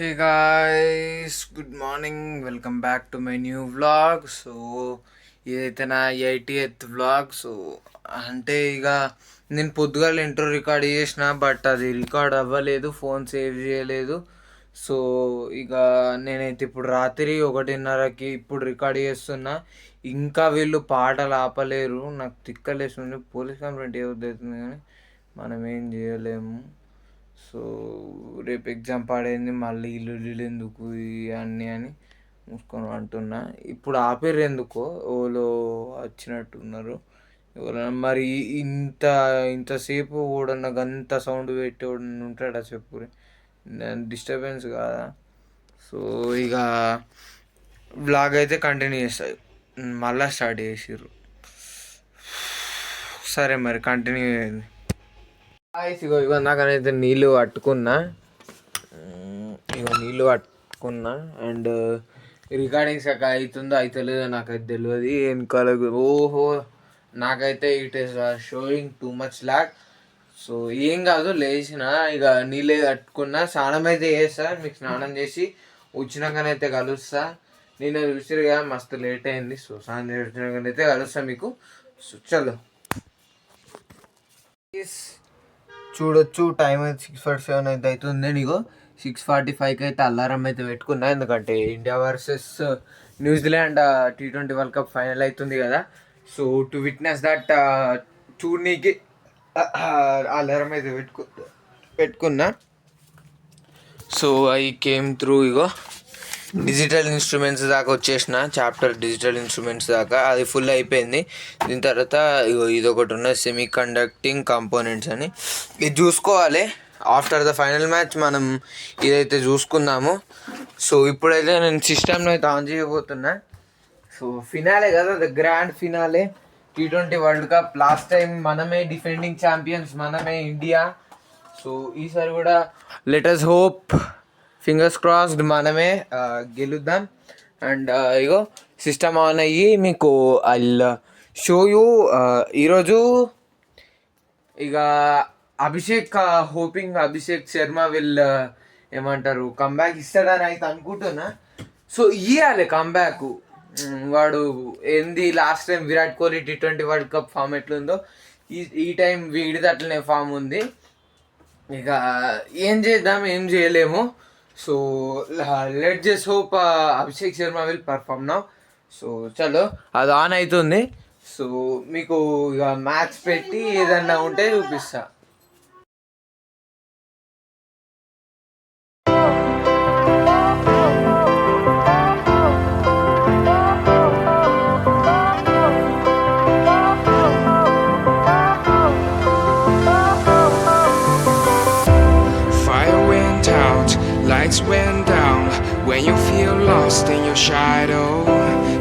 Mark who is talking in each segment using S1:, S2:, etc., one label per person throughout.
S1: Hey guys, good morning. Welcome back to my new vlog. So ఇదైతే నా 80th vlog. So అంటే ఇక నేను పొద్దుగాల ఇంట్రో రికార్డ్ చేసిన, బట్ అది రికార్డ్ అవ్వలేదు, ఫోన్ సేవ్ చేయలేదు. సో ఇక నేనైతే ఇప్పుడు రాత్రి 1:30కి ఇప్పుడు రికార్డ్ చేస్తున్నా. ఇంకా వీళ్ళు పాటలు ఆపలేరు, నాకు తిక్కలేస్తుంది. పోలీస్ కంప్లైంట్ ఏమవుతుంది కానీ మనం ఏం చేయలేము. సో రేపు ఎగ్జామ్ పాడైంది, మళ్ళీ ఇల్లు ఎందుకు ఇవన్నీ అని మూసుకొని అంటున్నా. ఇప్పుడు ఆపేరు ఎందుకో, ఓలో వచ్చినట్టున్నారు ఎవరైనా. మరి ఇంత ఇంతసేపు ఓడన్నా గంత సౌండ్ పెట్టి ఉంటాడా చెప్పు, డిస్టర్బెన్స్ కాదా? సో ఇక బ్లాగ్ అయితే కంటిన్యూ చేస్తాయి, మళ్ళీ స్టార్ట్ చేసిర్రు. సరే మరి కంటిన్యూ అయింది. ఇగో నాకనైతే నీళ్ళు పట్టుకున్నా, అండ్ రికార్డింగ్స్ అవుతుందో అవుతలేదో నాకైతే తెలియదు. వెనకాల ఓహో నాకైతే it is showing too much lag. So ఏం కాదు, లేచిన ఇక నీళ్ళు కట్టుకున్నా, స్నానం అయితే చేస్తా. మీకు స్నానం చేసి వచ్చినాకనైతే కలుస్తా. నేను చూసిరుగా మస్తు లేట్ అయింది. సో స్నానం చేసినాకనైతే కలుస్తా మీకు. సో చలో చూడొచ్చు, టైం అయితే 6:47 అయితే అవుతుంది. నీకు 6:45కి అయితే అలారం అయితే పెట్టుకున్నా, ఎందుకంటే India versus New Zealand T20 world cup final అవుతుంది కదా. సో టు విట్నెస్ దట్ చూడనీకి అలారం అయితే పెట్టుకున్నా. So I came through. ఇగో డిజిటల్ ఇన్స్ట్రుమెంట్స్ దాకా వచ్చేసిన, చాప్టర్ డిజిటల్ ఇన్స్ట్రుమెంట్స్ దాకా అది ఫుల్ అయిపోయింది. దీని తర్వాత ఇది ఒకటి ఉన్నది, సెమీ కండక్టింగ్ కాంపోనెంట్స్ అని. ఇది చూసుకోవాలి. ఆఫ్టర్ ద ఫైనల్ మ్యాచ్ మనం ఇదైతే చూసుకుందాము. సో ఇప్పుడైతే నేను సిస్టమ్ని అయితే ఆన్ చేయబోతున్నా. సో ఫినాలే కదా, the grand finale T20 world cup. Last time మనమే డిఫెండింగ్ ఛాంపియన్స్, మనమే ఇండియా. సో ఈసారి కూడా let us hope, fingers crossed మనమే గెలుద్దాం. అండ్ ఇగో సిస్టమ్ ఆన్ అయ్యి మీకు ఐల్ షో యూ. ఈరోజు ఇక అభిషేక్ శర్మ విల్ ఏమంటారు కంబ్యాక్ ఇస్తాడని అయితే అనుకుంటున్నా. సో ఇవ్వాలి కంబ్యాక్. వాడు ఏంది last time Virat Kohli T20 world cup form ఎట్లుందో ఈ టైం వీడిది అట్లనే ఫామ్ ఉంది. ఇక ఏం చేద్దాం, ఏం చేయలేము. So let just hope Abhishek Sharma will perform now. So చలో అది ఆన్ అవుతుంది. సో మీకు ఇక మ్యాచ్ పెట్టి ఏదన్నా ఉంటే చూపిస్తా.
S2: Lights went down when you feel lost in your shadow.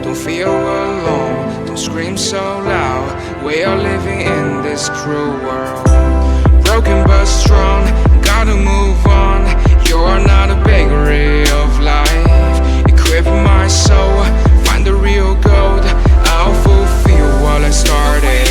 S2: Don't feel alone, don't scream so loud. We are living in this cruel world. Broken but strong, gotta move on. You are not a bakery of life. Equip my soul, find the real gold. I'll fulfill what I started.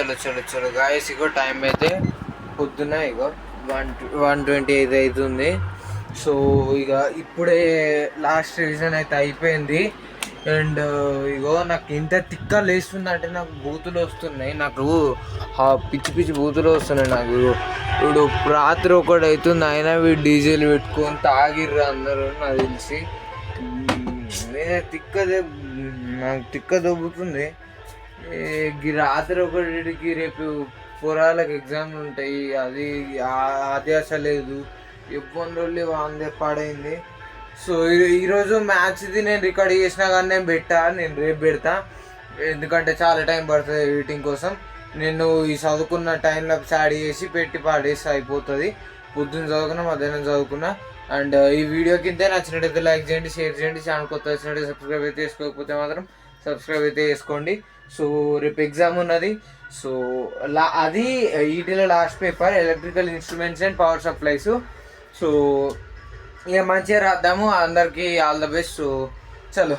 S1: చలో చలో చలో guys, ఇగో time అయితే పొద్దున ఇగో 1:28 అవుతుంది. So ఇక ఇప్పుడే last revision అయితే అయిపోయింది. అండ్ ఇగో నాకు ఎంత తిక్క లేస్తుందంటే నాకు బూతులు వస్తున్నాయి, నాకు పిచ్చి పిచ్చి బూతులు వస్తున్నాయి నాకు. ఇప్పుడు రాత్రి ఒకటి అవుతుంది, అయినా వీడు డీజిల్ పెట్టుకొని తాగిర్రు అందరూ నాకు తెలిసి. నాకు తిక్క దొబ్బుతుంది. రాత్రి ఒకటికి రేపు పొరాలకు ఎగ్జామ్లు ఉంటాయి, అది ఆధ్యాస లేదు, ఇబ్బంది వాందే పాడైంది. సో ఈరోజు మ్యాథ్స్ది నేను రికార్డ్ చేసినా కానీ నేను రేపు పెడతా, ఎందుకంటే చాలా టైం పడుతుంది ఎడిటింగ్ కోసం. నేను ఈ చదువుకున్న టైంలో యాడ్ చేసి పెట్టి పాడేసి అయిపోతుంది. పొద్దున్న చదువుకున్నా, మధ్యాహ్నం చదువుకున్నా. అండ్ ఈ వీడియో కింద నచ్చినట్టయితే లైక్ చేయండి, షేర్ చేయండి. ఛానల్ కొత్త వచ్చినట్టు సబ్స్క్రైబ్ అయితే చేసుకోకపోతే మాత్రం సబ్స్క్రైబ్ అయితే చేసుకోండి. సో రేపు ఎగ్జామ్ ఉన్నది. సో అది ఈటీలో last paper, electrical instruments and power supplies. So ఇక మంచిగా రాద్దాము. అందరికీ ఆల్ ద బెస్ట్. సో చలో.